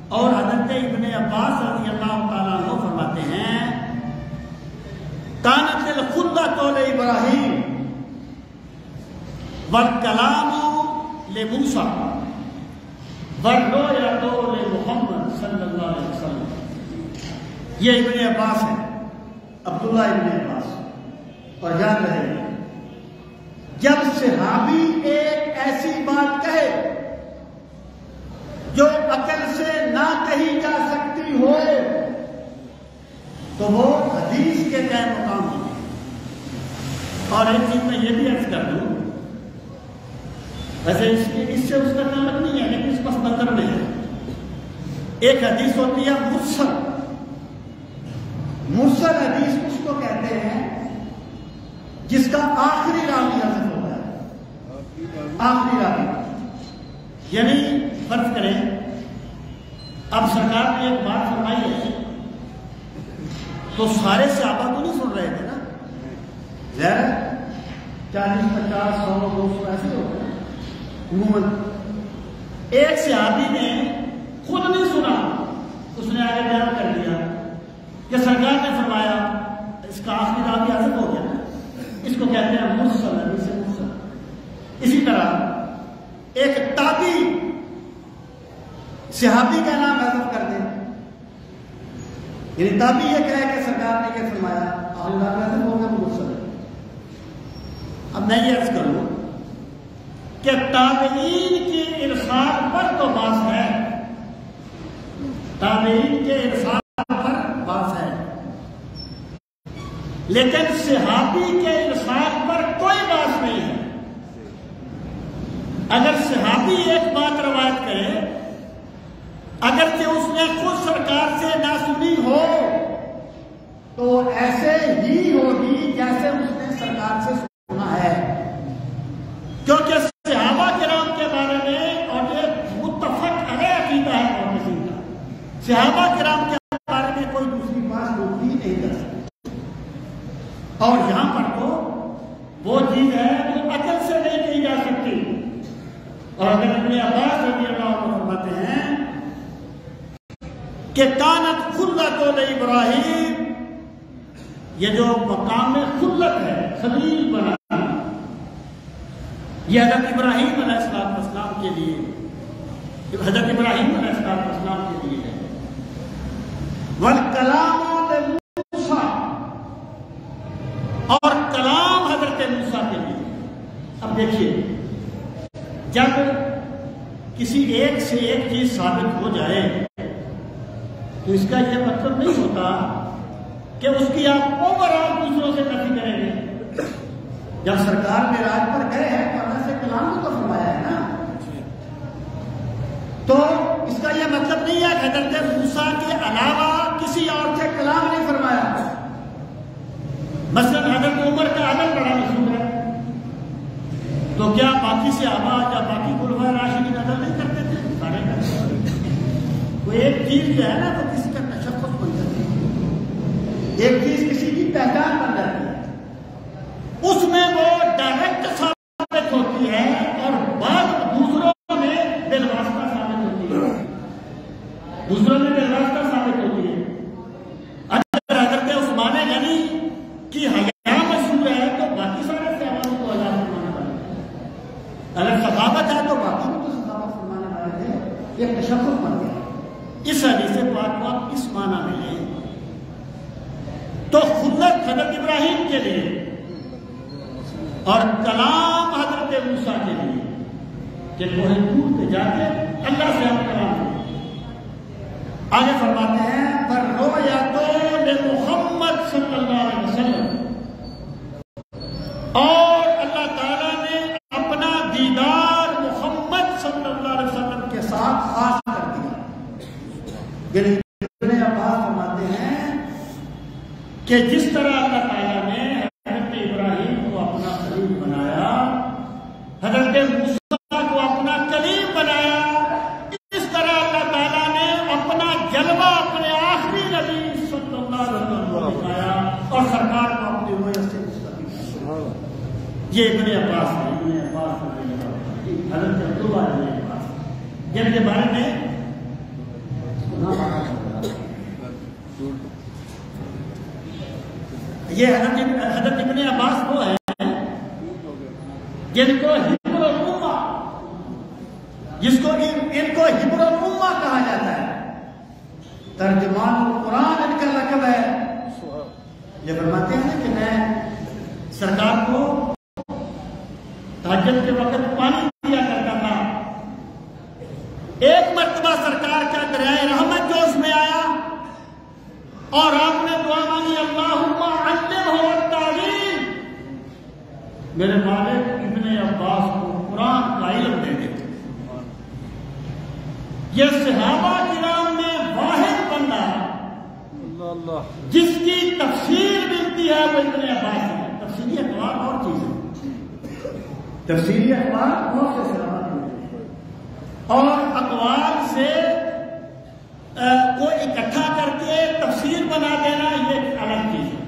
Speaker 1: اور حضرت ابن عباس رضی اللہ تعالیٰ عنہ فرماتے ہیں کانت الخطۃ لابراہیم والکلام لموسیٰ والرؤیۃ لمحمد صلی اللہ علیہ وسلم۔ یہ ابن عباس ہے، عبداللہ ابن عباس۔ اور یاد رہے، جب صحابی ایک ایسی بات کہے جو عقل سے نہ کہی جا سکتی ہو تو وہ حدیث کے قائم مقام ہوتی۔ اور ایک چیز میں یہ بھی عرض کر دوں، ویسے اس سے اس کا تعلق نہیں ہے لیکن اس پس منظر میں ہے۔ ایک حدیث ہوتی ہے مرسل۔ مرسل حدیث اس کو کہتے ہیں جس کا آخری راوی حذف ہوتا ہے، آخری راوی۔ یعنی فرض کریں اب سرکار نے ایک بات فرمائی ہے تو سارے صحابہ تو نہیں سن رہے تھے نا، ظاہر 40، 50، 100، 200 ایسے ہوتے ہیں عموماً۔ ایک صحابی نے خود نہیں سنا، اس نے آگے بیان کر دیا کہ سرکار نے فرمایا، اس کا آخری راوی حذف ہو گیا نا، اس کو کہتے ہیں مرسل، حدیث مرسل۔ اسی طرح ایک تابعی صحابی کا نام حذف کر دیں، یعنی تابعی یہ کہے کہ سرکار نے یہ فرمایا، آخری راوی حذف ہو گیا، مرسل۔ اب میں یہ عرض کروں کہ تابعین کی ارسال پر تو باس ہے، تابعین کے ارسال پر باس ہے، لیکن صحابی کے ارسال پر کوئی باس نہیں ہے۔ اگر صحابی ایک بات روایت کرے اگرچہ اس نے خود سرکار سے نہ سنی ہو تو ایسے ہی ہوگی جیسے اس نے سرکار سے سنا ہے، کیونکہ صحابہ کرام کے بارے میں اور یہ متفق علیہ عقیدہ ہے محدثین کا، صحابہ کرام کے بارے میں کوئی دوسری بات ہوتی نہیں کر سکتی، اور یہاں پر تو وہ چیز ہے جو عقل سے نہیں کی جا سکتی۔ اور اگر ابن عباس رضی اللہ عنہ فرماتے ہیں کہ کانت خلت ابراہیم، یہ جو مقام خلت ہے، خلیل بنانا، یہ حضرت ابراہیم علیہ السلام کے لیے، حضرت ابراہیم علیہ السلام کے لیے ہے۔ والکلام لموسیٰ، اور کلام حضرت موسیٰ کے لیے۔ اب دیکھیے، جب کسی ایک سے ایک چیز ثابت ہو جائے تو اس کا یہ مطلب نہیں ہوتا کہ اس کی آپ اوورآل دوسروں سے نفی کریں گے۔ جب سرکار معراج پر گئے ہیں تو اللہ سے کلام کو تو فرمایا ہے نا، تو اس کا یہ مطلب نہیں ہے کہ حضرت موسیٰ کے علاوہ کسی اور سے کلام نہیں فرمایا۔ مثلا حضرت عمر کا عدل بڑا مشہور ہے، تو کیا باقی صحابہ یا باقی خلفائے راشدین عدل نہیں کرتے تھے؟ سارے کرتے تھے۔ کوئی ایک چیز جو ہے نا تو کسی کا تشخص بن جاتی ہے، ایک چیز کسی کی پہچان بن جاتی ہے، اس میں وہ ڈائریکٹ ثابت ہوتی ہے اور بعد دوسروں میں بالواسطہ ثابت ہوتی ہے، دوسروں میں بالواسطہ ثابت ہوتی ہے۔ اگر حضرت عثمان غنی کی حیا مشہور ہے تو باقی سارے صحابہ کو حیا فرمانے والے، اگر ثقافت ہے تو باقی کو تو ثقافت فرمانے والے تھے، ایک تشخص بن گیا۔ اس حدیث پاک کو آپ اس معنی میں لیں تو خلت حضرت ابراہیم کے لیے اور کلام حضرت موسیٰ کے لیے کہ کوہ طور پہ جا کے اللہ سے ہم کلام کریں۔ آگے فرماتے ہیں فَالرُّؤْيَةُ لِمُحَمَّدٍ صلی اللہ علیہ وسلم، اور اللہ تعالیٰ نے اپنا دیدار محمد صلی اللہ علیہ وسلم کے ساتھ خاص کر دیا۔ یعنی ابن عباس فرماتے ہیں کہ جس طرح اللہ تعالیٰ نے حضرت ابراہیم کو اپنا خلیل بنایا، حضرت موسیٰ کو اپنا کلیم بنایا، اس طرح اللہ تعالیٰ نے اپنا جلوہ اپنے آخری نبی صلی اللہ علیہ وسلم کو دکھایا اور سرکار کو اپنی رویت سے مستقبل۔ یہ ابن عباس ہے، ابن عباس حضرت عبداللہ ابن عباس، جن کے بارے میں یہ حضرت ابن عباس وہ ہے جن کو حبر الامہ، جس کو ان کو حبر الامہ کہا جاتا ہے، ترجمان القرآن ان کا لقب ہے۔ یہ فرماتے ہیں کہ میں سرکار کو تہجد کے وقت پانی دیا کرتا تھا، ایک مرتبہ سرکار کا دریائے رحمت جوش میں آیا اور آپ نے دعا مانگی اللہم علمہ التعلیم، میرے مالک ابن عباس کو قرآن کا علم دے دے۔ یہ صحابہ کرام میں واحد بندہ جس کی تفسیر ملتی ہے وہ ابن عباس ہے۔ تفسیری اخبار اور چیز ہے، تفسیری اخبار بہت سے صحابہ اور اقوال سے کو اکٹھا کر کے تفسیر بنا دینا یہ ایک الگ چیز ہے۔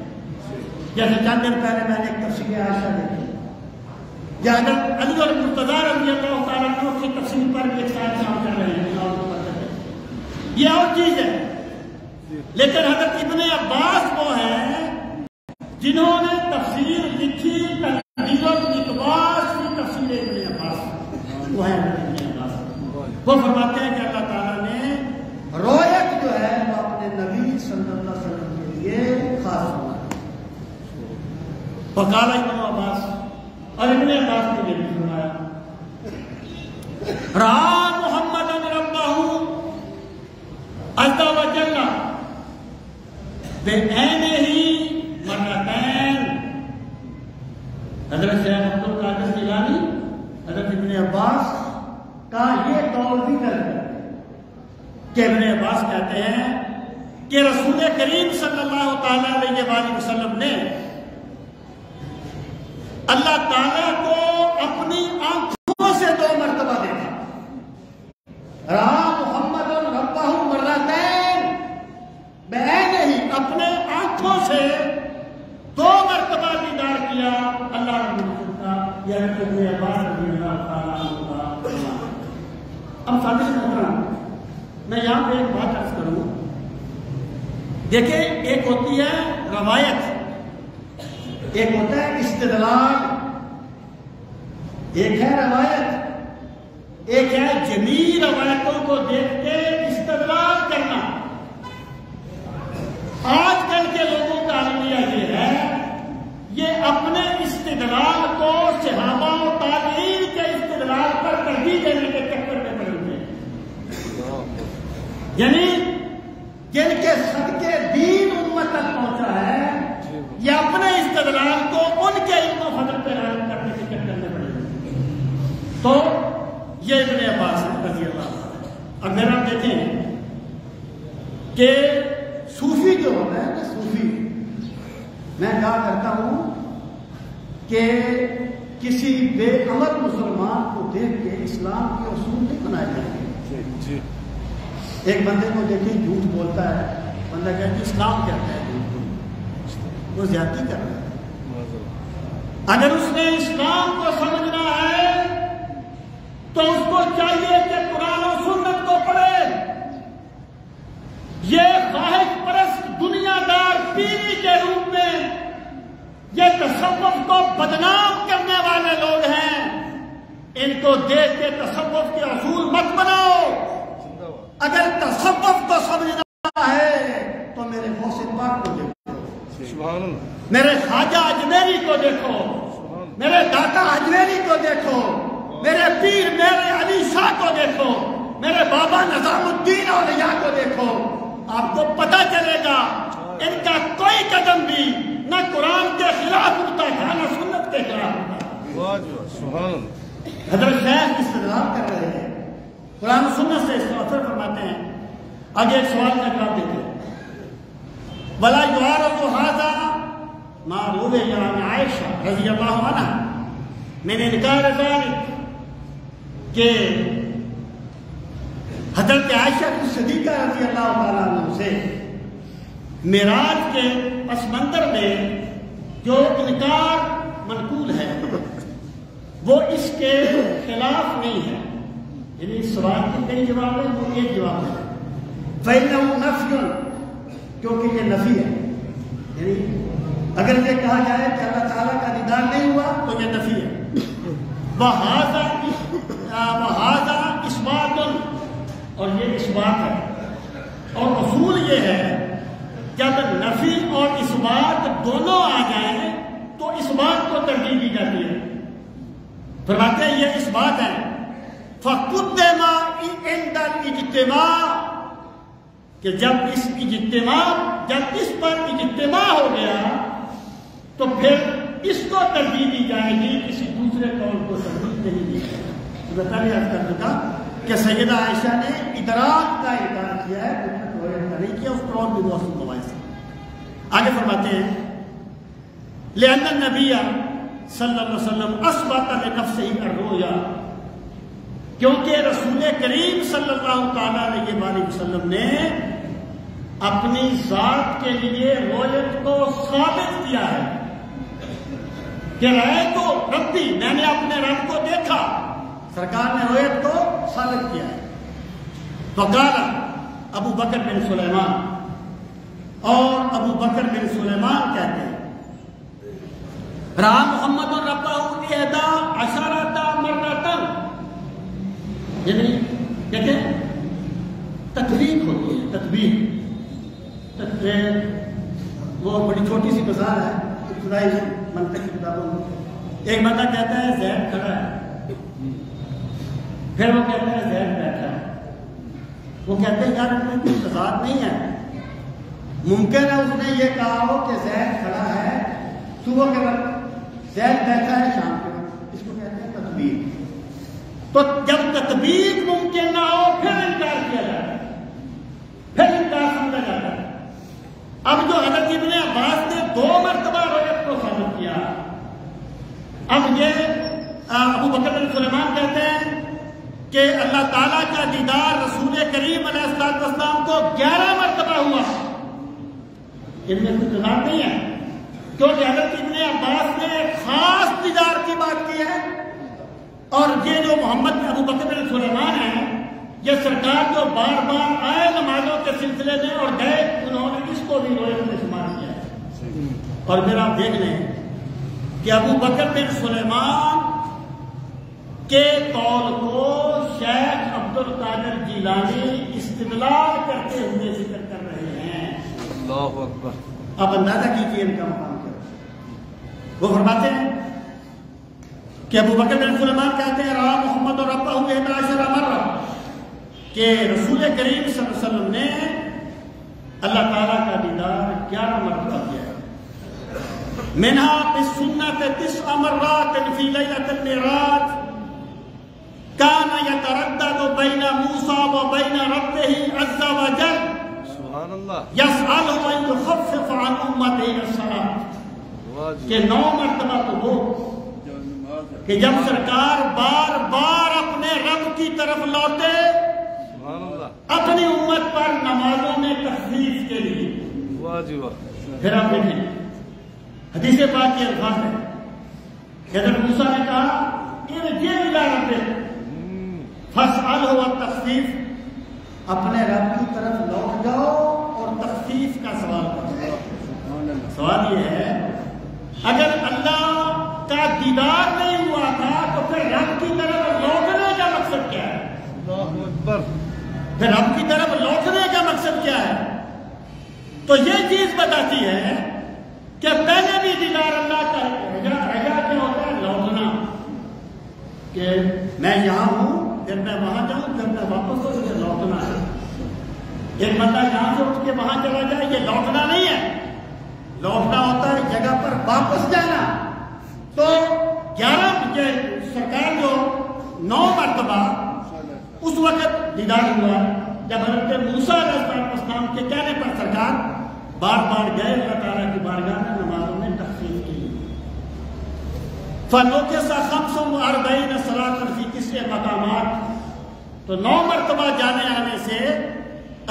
Speaker 1: جیسے چند دن پہلے میں نے ایک تفسیر عائشہ دیکھی، یا حضرت علی اور مرتضیٰ رضی اللہ تعالیٰ عنہ کی تفسیر پر بھی ایک ساتھ کام کر رہے ہیں، یہ اور چیز ہے۔ لیکن حضرت ابن عباس وہ ہیں جنہوں نے تفسیر لکھی، تنزیل الاقباس کی تفسیر ابن عباس، وہ ہیں ابن عباس۔ وہ فرماتے ہیں کہ اللہ تعالیٰ نے رویت جو ہے وہ اپنے نبی صلی اللہ علیہ وسلم کے لیے خاص ہوا۔ فقال ابن عباس، اور ابن عباس کے لیے بھی فرمایا رأى محمد ربه عز وجل بعینہ مرتين۔ حضرت شیخ عبد القادر جیلانی حضرت ابن عباس کا یہ قول بھی کرتے ہیں کہ ابن عباس کہتے ہیں کہ رسول کریم صلی اللہ تعالی علیہ وآلہ وسلم نے اللہ تعالیٰ کو اپنی آنکھوں سے 2 مرتبہ دیکھا. رہا محمد ربہ مرتین، بعینہ، اپنے آنکھوں سے 2 مرتبہ دیدار کیا اللہ رب العزت کا. یہ ابن عباس رضی اللہ تعالیٰ عنہ کا. اب سامنے محترم، میں یہاں پہ ایک بات عرض کروں. دیکھیں، ایک ہوتی ہے روایت، ایک ہوتا ہے استدلال. ایک ہے روایت، ایک ہے جمیع روایتوں کو دیکھ کے استدلال کرنا. آج کل کے لوگوں کا عملیہ یہ ہے، یہ اپنے استدلال کو صحابہ و تابعین کے استدلال پر ترجیح دینے کے چکر میں پڑے ہوئے ہیں. یعنی جن کے صدقے دین امت تک پہنچا ہے، یہ اپنے استدلال کو ان کے علم و فضل پہ رائج کرنے کے چکر میں پڑے ہوئے ہیں. تو یہ ابن عباس رضی اللہ عنہ. اگر آپ دیکھیں کہ صوفی جو ہوتا ہے نا، صوفی، میں کہا کرتا ہوں کہ کسی بے عمل مسلمان کو دیکھ کے اسلام کے اصول نہیں بنائے جائیں گے. ایک بندے کو دیکھیں جھوٹ بولتا ہے، بندہ کہتا ہے اسلام کہتا ہے وہ زیادتی کر رہا ہے. اگر اس نے اسلام کو سمجھنا ہے تو اس کو چاہیے کہ قرآن و سنت کو پڑھے. یہ خواہش پرست دنیا دار پیری کے روپ میں یہ تصوف کو بدنام کرنے والے لوگ ہیں. ان کو دیکھ کے تصوف کے اصول مت بناؤ. اگر تصوف کو سمجھنا ہے تو میرے محسن پاک کو دیکھو، میرے خواجہ اجمیری کو دیکھو، میرے داتا اجمیری کو دیکھو، میرے پیر میرے علی شاہ کو دیکھو، میرے بابا نظام الدین اولیاء کو دیکھو. آپ کو پتہ چلے گا ان کا کوئی قدم بھی نہ قرآن کے خلاف ہوتا تھا نہ سنت کے خلاف ہوتا. حضرت شیخ استدلال کر رہے ہیں، قرآن و سنت سے استفسار فرماتے ہیں. آگے ایک سوال کا جواب دیتے ہیں. وَلَا يُعَارَضُ هَذَا مَا رُوِيَ عَنْ عَائِشَةَ رضی اللہ عنہا مِنْ إِنْكَارِ ذَلِكَ کہ حضرت عائشہ صدیقہ رضی اللہ تعالیٰ عنہ سے معراج کے پس منظر میں جو انکار منقول ہے وہ اس کے خلاف نہیں ہے. یعنی اس سوال کے کئی جواب ہیں، وہ ایک جواب ہے فَإِنَّهُ نَفْيٌ، کیونکہ یہ نفی ہے. یعنی اگر یہ کہا جائے کہ اللہ تعالیٰ کا دیدار نہیں ہوا تو یہ نفی ہے. وَهَذَا إِثْبَاتٌ، اور یہ اثبات ہے. اور اصول یہ ہے جب نفی اور اثبات دونوں آ جائیں تو اثبات کو ترجیح دی جاتی ہے. فرماتے ہیں یہ اثبات ہے. فَقُدَّمَ عِنْدَ الْاجْتِمَاعِ، کہ جب اس پر اجتماع ہو گیا تو پھر اس کو ترجیح دی جائے گی، کسی دوسرے قول کو ترجیح نہیں دی جائے گی. بتائیے عرض کر چکا کہ سیدہ عائشہ نے ادراک کا انکار کیا ہے، نہیں کیا. اس پر اور بھی بہت سی مباحث ہیں. آگے فرماتے ہیں لأن النبی صلی اللہ علیہ وسلم اثبت لنفسہ الرؤیا، کیونکہ رسول کریم صلی اللہ تعالی علیہ وآلہ وسلم نے اپنی ذات کے لیے رؤیت کو ثابت کیا ہے کہ رأے تو ربی، میں نے اپنے رب کو دیکھا. سرکار نے رؤیت کو ثابت کیا ہے. فقال ابو بکر بن سلیمان، اور ابو بکر بن سلیمان کہتے ہیں رہا محمد ربہ 11 مرتن، یعنی کہتے ہیں تطبیق ہوتی ہے. تطبیق وہ بڑی چھوٹی سی مثال ہے ابتدائی منطق کی کتابوں میں. ایک بندہ کہتا ہے زید کھڑا ہے، پھر وہ کہتا ہے زید بیٹھا ہے. وہ کہتے ہیں یار میں کوئی تضاد نہیں ہے. ممکن ہے اس نے یہ کہا ہو کہ زید کھڑا ہے صبح کے وقت، زید بیٹھا ہے شام کے وقت. اس کو کہتے ہیں تطبیق. تو جب تطبیق ممکن نہ ہو پھر انکار کیا جائے. کہ اللہ تعالیٰ کا دیدار رسول کریم علیہ السلام کو 11 مرتبہ ہوا. ان میں کوئی تضاد نہیں ہے، کیونکہ حضرت ابن عباس نے خاص دیدار کی بات کی ہے، اور یہ جو محمد ابو بکر بن سلیمان ہیں، یہ سرکار جو بار بار آئے نمازوں کے سلسلے میں اور گئے، انہوں نے اس کو بھی روایت میں شمار کیا ہے. اور پھر آپ دیکھ لیں کہ ابو بکر بن سلیمان کے قول کو شیخ عبد القادر جیلانی استدلال کرتے ہوئے ذکر کر رہے ہیں.
Speaker 2: اللہ اکبر.
Speaker 1: آپ اندازہ کیجیے ان کا مقام کیا. وہ فرماتے ہیں کہ ابو بکر بن سلیمان کہتے ہیں رہا محمد اور ربہ ہوئے 11 مرہ، کہ رسول کریم صلی اللہ علیہ وسلم نے اللہ تعالیٰ کا دیدار 11 مرتبہ کیا ہے. منها بالسنة 9 مرات في ليلة المعراج كان يتردد بين موسى وبين ربه عز وجل
Speaker 2: سبحان اللہ.
Speaker 1: يسأله أن يخفف عن أمته الصلاة. کہ 9 مرتبہ تو وہ کہ جب سرکار بار بار اپنے رب کی طرف لوٹے اپنی امت پر نمازوں میں تخفیف کے لیے.
Speaker 2: واہ جی واہ.
Speaker 1: پھر آپ دیکھیں حدیث پاک کے الفاظ ہے کہ حضرت موسیٰ نے کہا ارجع الی ربک فاسألہ التخفیف، اپنے رب کی طرف لوٹ جاؤ اور تخفیف کا سوال کرو. سوال یہ ہے اگر اللہ کا دیدار نہیں ہوا تھا تو پھر رب کی طرف لوٹنے کا مقصد کیا ہے؟
Speaker 2: اللہ اکبر.
Speaker 1: پھر رب کی طرف لوٹنے کا مقصد کیا ہے؟ تو یہ چیز بتاتی ہے کہ پہلے بھی دیدار اللہ کا رجا کیا ہوتا ہے؟ لوٹنا. کہ میں یہاں ہوں پھر میں وہاں جاؤں پھر میں واپس ہوں، یہ لوٹنا ہے. ایک بندہ یہاں سے اٹھ کے وہاں چلا جائے یہ لوٹنا نہیں ہے. لوٹنا ہوتا ہے جگہ پر واپس جانا. تو 11 سرکار جو 9 مرتبہ اس وقت دیدار ہوا جب حضرت موسیٰ علیہ السلام کے کہنے پر سرکار بار بار گئے اللہ تعالیٰ کی بارگاہ میں نمازوں میں تخفیف کی. فَنُكِسَ 45 صلاة فی 9 مقامات. تو 9 مرتبہ جانے آنے سے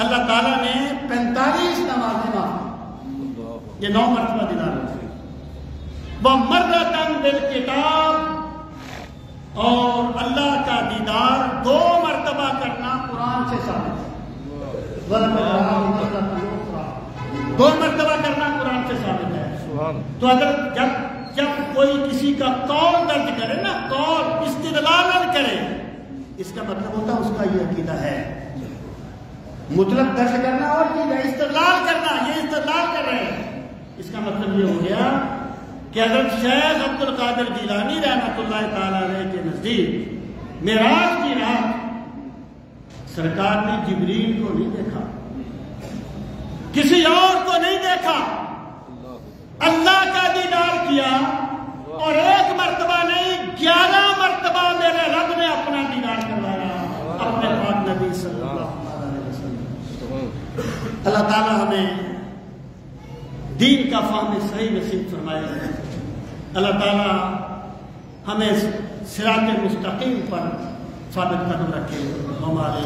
Speaker 1: اللہ تعالیٰ نے 45 نمازیں معاف. یہ 9 مرتبہ دیدار ہوئی. وَمَرَّةً بِالْكِتَابِ، اور اللہ کا دیدار 2 مرتبہ کرنا قرآن سے ثابت ہے. 2 مرتبہ کرنا قرآن سے ثابت ہے. تو اگر جب کوئی کسی کا قول درج کرے نا، قول استدلال کرے، اس کا مطلب ہوتا ہے اس کا یہ عقیدہ ہے. مطلق درج کرنا اور چیز ہے، استدلال کرنا یہ استدلال کر رہے ہیں. اس کا مطلب یہ ہو گیا کہ حضرت شیخ عبد القادر جیلانی رحمۃ اللہ تعالی علیہ کے نزدیک معراج کی رات سرکار نے جبریل کو نہیں دیکھا، کسی اور کو نہیں دیکھا، اللہ کا دیدار کیا. اور 1 مرتبہ نہیں 11 مرتبہ میرے رب نے اپنا دیدار کروایا اپنے پاک نبی صلی اللہ علیہ وسلم. اللہ تعالی ہمیں دین کا فہم صحیح نصیب فرمائے. اللہ تعالی ہمیں صراط مستقیم پر ثابت قدم رکھے. ہمارے